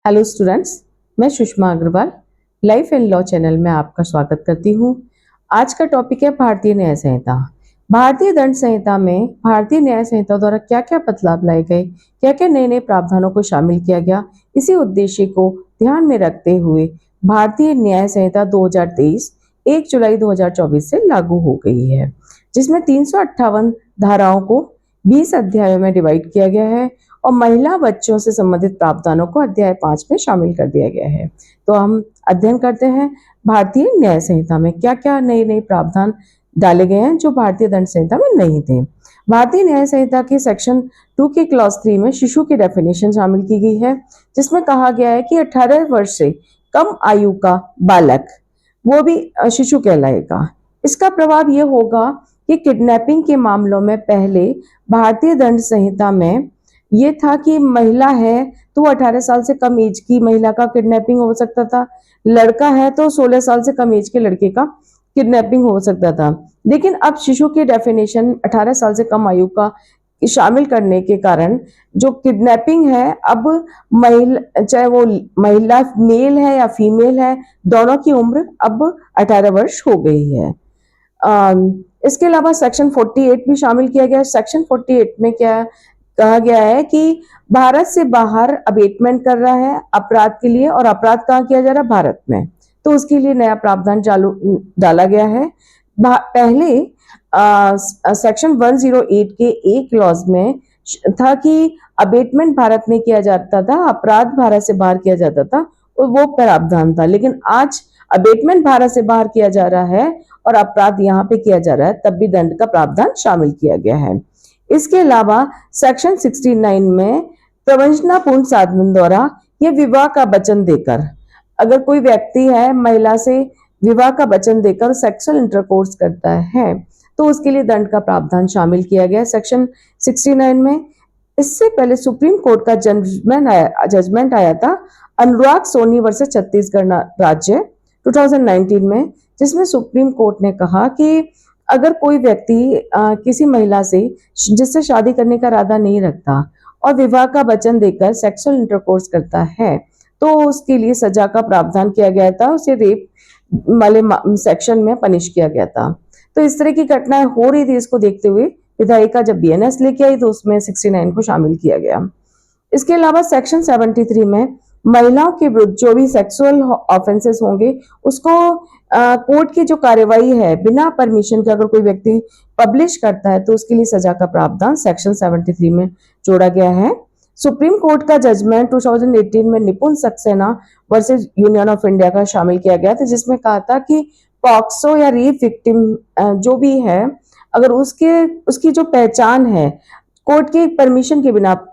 Hello students, मैं Sushma Agarwal Life and Law channel में आपका स्वागत करती हूँ। आज का टॉपिक है भारतीय न्याय संहिता। भारतीय दंड संहिता में भारतीय न्याय संहिता द्वारा क्या क्या बदलाव लाए गए, क्या क्या नए नए प्रावधानों को शामिल किया गया, इसी उद्देश्य को ध्यान में रखते हुए भारतीय न्याय संहिता 2023 1 जुलाई 2024 से लागू हो गई है, जिसमें 358 धाराओं को 20 अध्यायों में डिवाइड किया गया है और महिला बच्चों से संबंधित प्रावधानों को अध्याय 5 में शामिल कर दिया गया है। तो हम अध्ययन करते हैं भारतीय न्याय संहिता में क्या क्या नए नए प्रावधान डाले गए हैं जो भारतीय दंड संहिता में नहीं थे। भारतीय न्याय संहिता के सेक्शन 2 के क्लॉज 3 में शिशु की डेफिनेशन शामिल की गई है, जिसमें कहा गया है कि 18 वर्ष से कम आयु का बालक वो भी शिशु कहलाएगा। इसका प्रभाव ये होगा कि किडनैपिंग के मामलों में पहले भारतीय दंड संहिता में ये था कि महिला है तो 18 साल से कम एज की महिला का किडनैपिंग हो सकता था, लड़का है तो 16 साल से कम एज के लड़के का किडनैपिंग हो सकता था। लेकिन अब शिशु की डेफिनेशन 18 साल से कम आयु का शामिल करने के कारण जो किडनैपिंग है अब महिला, चाहे वो महिला मेल है या फीमेल है, दोनों की उम्र अब 18 वर्ष हो गई है। इसके अलावा सेक्शन 48 भी शामिल किया गया। सेक्शन 48 में क्या कहा गया है कि भारत से बाहर अबेटमेंट कर रहा है अपराध के लिए, और अपराध कहाँ किया जा रहा है? भारत में। तो उसके लिए नया प्रावधान डाला गया है। पहले सेक्शन 108 के एक क्लॉज में था कि अबेटमेंट भारत में किया जाता था, अपराध भारत से बाहर किया जाता था, और वो प्रावधान था। लेकिन आज अबेटमेंट भारत से बाहर किया जा रहा है और अपराध यहाँ पे किया जा रहा है, तब भी दंड का प्रावधान शामिल किया गया है। इसके अलावा सेक्शन 69 में प्रवंचनापूर्ण साधन द्वारा या विवाह का वचन देकर, अगर कोई व्यक्ति है महिला से विवाह का वचन देकर सेक्सुअल इंटरकोर्स करता है तो उसके लिए दंड का प्रावधान शामिल किया गया है सेक्शन 69 में। इससे पहले सुप्रीम कोर्ट का जजमेंट आया था अनुराग सोनी वर्सेस छत्तीसगढ़ राज्य 2019 में, जिसमें सुप्रीम कोर्ट ने कहा कि अगर कोई व्यक्ति किसी महिला से जिससे शादी करने का इरादा नहीं रखता और विवाह का वचन देकर सेक्सुअल इंटरकोर्स करता है तो उसके लिए सजा का प्रावधान किया गया था, उसे रेप वाले सेक्शन में पनिश किया गया था। तो इस तरह की घटनाएं हो रही थी, इसको देखते हुए विधायिका जब बीएनएस लेके आई तो उसमें 69 को शामिल किया गया। इसके अलावा सेक्शन 73 में महिलाओं के विरुद्ध जो भी सेक्सुअल ऑफेंसेस होंगे उसको कोर्ट की जो कार्यवाही है बिना परमिशन के अगर कोई व्यक्ति पब्लिश करता है तो उसके लिए सजा का प्रावधान सेक्शन 73 में जोड़ा गया है। सुप्रीम कोर्ट का जजमेंट 2018 में निपुण Saxena versus Union of India का शामिल किया गया था, जिसमें कहा था कि पॉक्सो या रेप विक्टिम जो भी है अगर उसकी जो पहचान है कोर्ट के परमिशन के बिना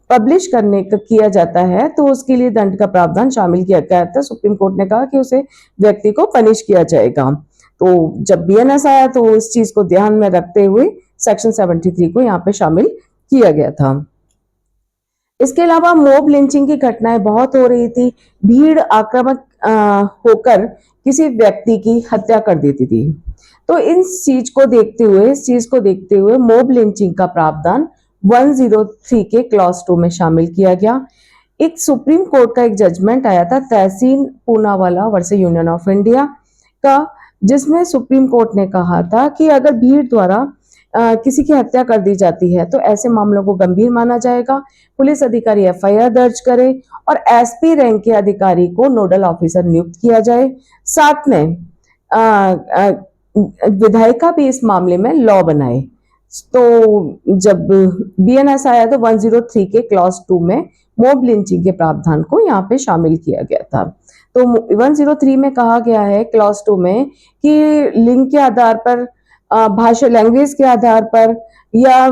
पब्लिश करने का किया जाता है तो उसके लिए दंड का प्रावधान शामिल किया गया था। सुप्रीम कोर्ट ने कहा कि उसे व्यक्ति को पनिश किया जाएगा। तो जब बीएनएस आया तो इस चीज को ध्यान में रखते हुए सेक्शन 73 को यहाँ पे शामिल किया गया था। इसके अलावा मॉब लिंचिंग की घटनाएं बहुत हो रही थी, भीड़ आक्रामक होकर किसी व्यक्ति की हत्या कर देती थी। तो इस चीज को देखते हुए मॉब लिंचिंग का प्रावधान 103 के क्लॉज 2 में शामिल किया गया। एक सुप्रीम कोर्ट का एक जजमेंट आया था Tehseen Poonawalla versus Union of India का, जिसमें सुप्रीम कोर्ट ने कहा था कि अगर भीड़ द्वारा किसी की हत्या कर दी जाती है तो ऐसे मामलों को गंभीर माना जाएगा। पुलिस अधिकारी एफआईआर दर्ज करे और एसपी रैंक के अधिकारी को नोडल ऑफिसर नियुक्त किया जाए। साथ में विधायिका भी इस मामले में लॉ बनाए। तो जब बीएनएस आया तो 103 के क्लॉज 2 में मॉब लिंचिंग के प्रावधान को यहाँ पे शामिल किया गया था। तो 103 में कहा गया है क्लॉज 2 में कि लिंग के आधार पर, भाषा लैंग्वेज के आधार पर या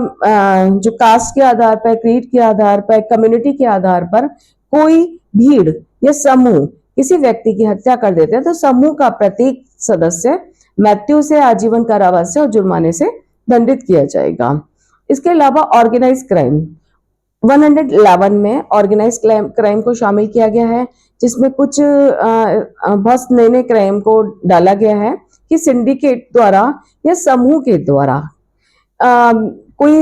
जो कास्ट के आधार पर, क्रीड के आधार पर, कम्युनिटी के आधार पर कोई भीड़ या समूह किसी व्यक्ति की हत्या कर देते हैं तो समूह का प्रत्येक सदस्य मृत्यु से, आजीवन कारावास से और जुर्माने से दंडित किया जाएगा। इसके अलावा ऑर्गेनाइज क्राइम 111 में ऑर्गेनाइज क्राइम को शामिल किया गया है, जिसमें कुछ बहुत नए नए क्राइम को डाला गया है कि सिंडिकेट द्वारा या समूह के द्वारा कोई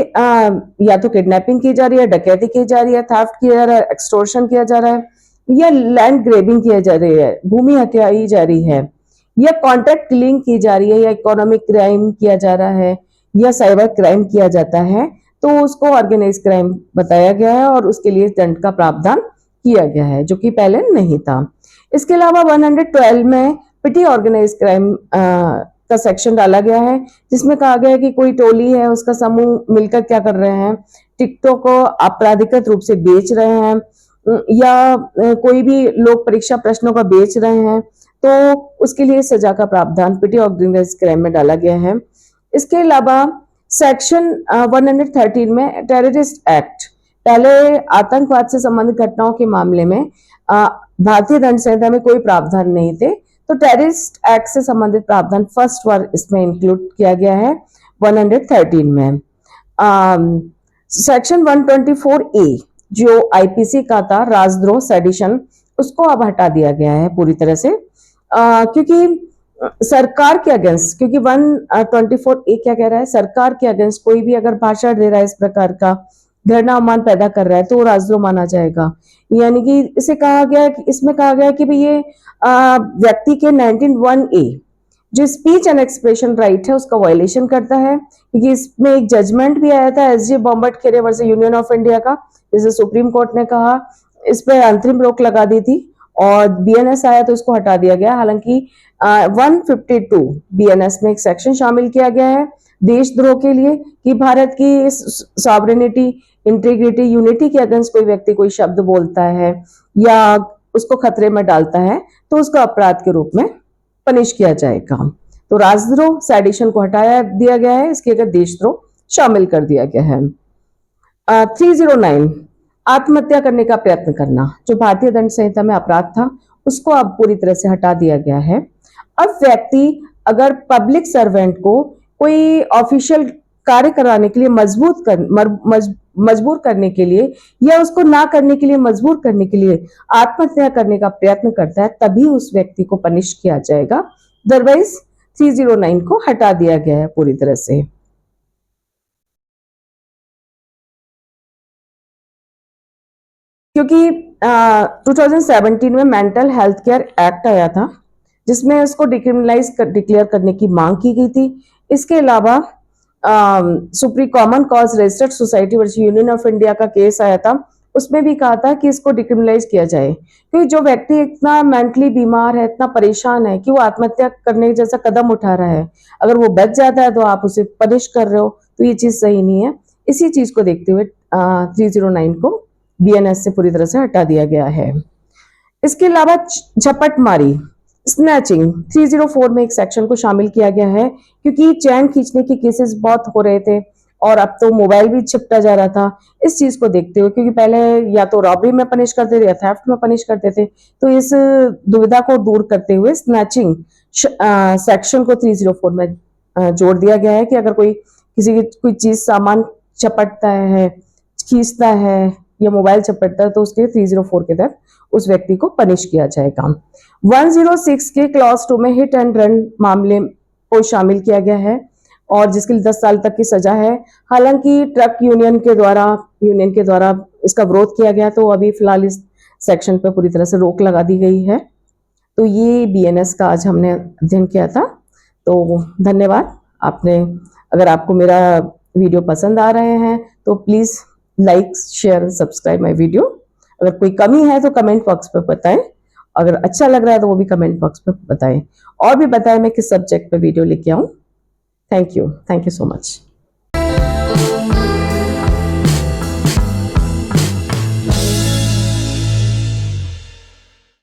या तो किडनैपिंग की जा रही है, डकैती की जा रही है, थेफ्ट किया जा रहा है, एक्सटॉर्शन किया जा रहा है या लैंड ग्रेबिंग किया जा रही है, भूमि हत्याई जा रही है, या कॉन्ट्रैक्ट किलिंग की जा रही है, या इकोनॉमिक क्राइम किया जा रहा है, या साइबर क्राइम किया जाता है, तो उसको ऑर्गेनाइज क्राइम बताया गया है और उसके लिए दंड का प्रावधान किया गया है, जो कि पहले नहीं था। इसके अलावा 112 में पिटी ऑर्गेनाइज क्राइम का सेक्शन डाला गया है, जिसमें कहा गया है कि कोई टोली है, उसका समूह मिलकर क्या कर रहे हैं, टिकटों को आपराधिक रूप से बेच रहे हैं, या कोई भी लोग परीक्षा प्रश्नों का बेच रहे हैं, तो उसके लिए सजा का प्रावधान पिटी ऑर्गेनाइज क्राइम में डाला गया है। इसके अलावा सेक्शन 113 में टेररिस्ट एक्ट, पहले आतंकवाद से संबंधित घटनाओं के मामले में भारतीय दंड संहिता में कोई प्रावधान नहीं थे, तो टेररिस्ट एक्ट से संबंधित प्रावधान फर्स्ट बार इसमें इंक्लूड किया गया है 113 में। सेक्शन 124A जो आईपीसी का था, राजद्रोह सेडिशन, उसको अब हटा दिया गया है पूरी तरह से, क्योंकि सरकार के अगेंस्ट, क्योंकि 124A क्या कह रहा है, सरकार के अगेंस्ट कोई भी अगर भाषण दे रहा है इस प्रकार का, घृणा अवमान पैदा कर रहा है, तो वो राजद्रोह माना जाएगा। यानी कि इसे कहा गया, इसमें कहा गया कि भाई ये व्यक्ति के 19(1)A जो स्पीच एंड एक्सप्रेशन राइट है उसका वायलेशन करता है, क्योंकि इसमें एक जजमेंट भी आया था एसजे बॉम्बट-खेड़े वर्सेस यूनियन ऑफ इंडिया का, जिसे सुप्रीम कोर्ट ने कहा इस पर अंतरिम रोक लगा दी थी, और बीएनएस आया तो इसको हटा दिया गया। हालांकि 152 बीएनएस में एक सेक्शन शामिल किया गया है देशद्रोह के लिए, कि भारत की सॉवरेनिटी, इंटीग्रिटी, यूनिटी के अगेंस्ट कोई व्यक्ति कोई शब्द बोलता है या उसको खतरे में डालता है, तो उसको अपराध के रूप में पनिश किया जाएगा। तो राजद्रोह सेडिशन को हटाया दिया गया है, इसके अगर देशद्रोह शामिल कर दिया गया है। 309 आत्महत्या करने का प्रयत्न करना, जो भारतीय दंड संहिता में अपराध था, उसको अब पूरी तरह से हटा दिया गया है। अब व्यक्ति अगर पब्लिक सर्वेंट को कोई ऑफिशियल कार्य कराने के लिए मजबूर करने के लिए या उसको ना करने के लिए मजबूर करने के लिए आत्महत्या करने का प्रयत्न करता है, तभी उस व्यक्ति को पनिश किया जाएगा। अदरवाइज 309 को हटा दिया गया है पूरी तरह से। क्योंकि 2017 में मेंटल हेल्थ केयर एक्ट आया था, जिसमें उसको डिक्रिमिनलाइज डिक्लेयर करने की मांग की गई थी। इसके अलावा supreme common cause registered society versus Union of India का केस आया था, उसमें भी कहा था कि इसको डिक्रिमिनलाइज किया जाए, क्योंकि जो व्यक्ति इतना मेंटली बीमार है, इतना परेशान है कि वो आत्महत्या करने जैसा कदम उठा रहा है, अगर वो बच जाता है तो आप उसे पनिश कर रहे हो, तो ये चीज सही नहीं है। इसी चीज को देखते हुए 309 को बीएनएस से पूरी तरह से हटा दिया गया है। इसके अलावा झपटमारी, स्नैचिंग, 304 में एक सेक्शन को शामिल किया गया है, क्योंकि चैन खींचने के केसेस बहुत हो रहे थे और अब तो मोबाइल भी छिपटा जा रहा था। इस चीज को देखते हुए, क्योंकि पहले या तो रॉबरी में पनिश करते थे या थेफ्ट में पनिश करते थे, तो इस दुविधा को दूर करते हुए स्नैचिंग सेक्शन को 304 में जोड़ दिया गया है, कि अगर कोई किसी की कोई चीज सामान झपटता है, खींचता है या मोबाइल झपटता है, तो उसके 304 के तहत उस व्यक्ति को पनिश किया जाएगा। 106 के क्लॉज 2 में हिट एंड रन मामले को शामिल किया गया है, और जिसके लिए 10 साल तक की सजा है। हालांकि ट्रक यूनियन के द्वारा इसका विरोध किया गया, तो अभी फिलहाल इस सेक्शन पर पूरी तरह से रोक लगा दी गई है। तो ये बीएनएस का आज हमने अध्ययन किया था। तो धन्यवाद। अगर आपको मेरा वीडियो पसंद आ रहे हैं तो please like, share, subscribe my video. अगर कोई कमी है तो कमेंट बॉक्स पे बताएं, अगर अच्छा लग रहा है तो वो भी कमेंट बॉक्स पे बताएं, और भी बताएं मैं किस सब्जेक्ट पे वीडियो लेके आऊं। Thank you so much.